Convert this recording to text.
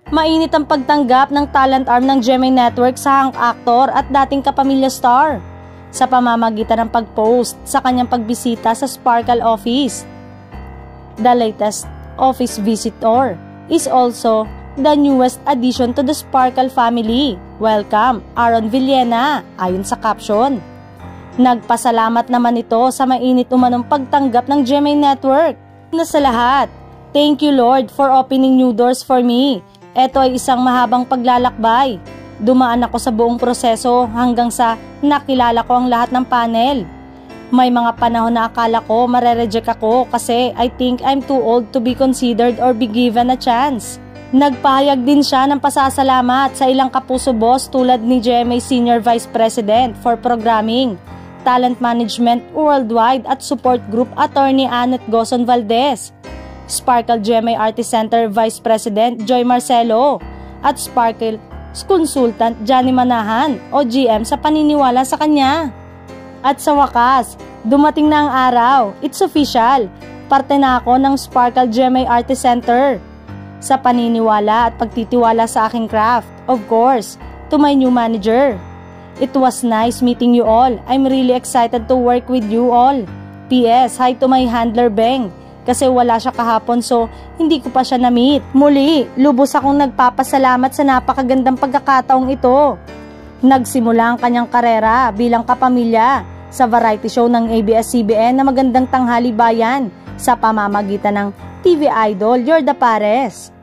Mainit ang pagtanggap ng talent arm ng GMA Network sa hunk actor at dating kapamilya star sa pamamagitan ng pag-post sa kanyang pagbisita sa Sparkle office. The latest office visitor is also the newest addition to the Sparkle family. Welcome, Aaron Villena, ayon sa caption. Nagpasalamat naman ito sa mainit umanong pagtanggap ng GMA Network. Na sa lahat, thank you Lord for opening new doors for me. Ito ay isang mahabang paglalakbay. Dumaan ako sa buong proseso hanggang sa nakilala ko ang lahat ng panel. May mga panahon na akala ko marereject ako kasi I think I'm too old to be considered or be given a chance. Nagpahayag din siya ng pasasalamat sa ilang kapuso boss tulad ni GMA Senior Vice President for Programming, Talent Management Worldwide at Support Group Attorney Annette Gozon Valdez, Sparkle GMA Artist Center Vice President Joy Marcelo at Sparkle Consultant Johnny Manahan o GM sa paniniwala sa kanya. At sa wakas, dumating na ang araw, it's official, parte na ako ng Sparkle GMA Artist Center. Sa paniniwala at pagtitiwala sa aking craft, of course, to my new manager. It was nice meeting you all. I'm really excited to work with you all. PS, hi to my handler Beng. Kasi wala siya kahapon so hindi ko pa siya na-meet. Muli, lubos akong nagpapasalamat sa napakagandang pagkakataong ito. Nagsimula ang kanyang karera bilang kapamilya sa variety show ng ABS-CBN na Magandang Tanghali Bayan sa pamamagitan ng TV Idol Yorda Pares.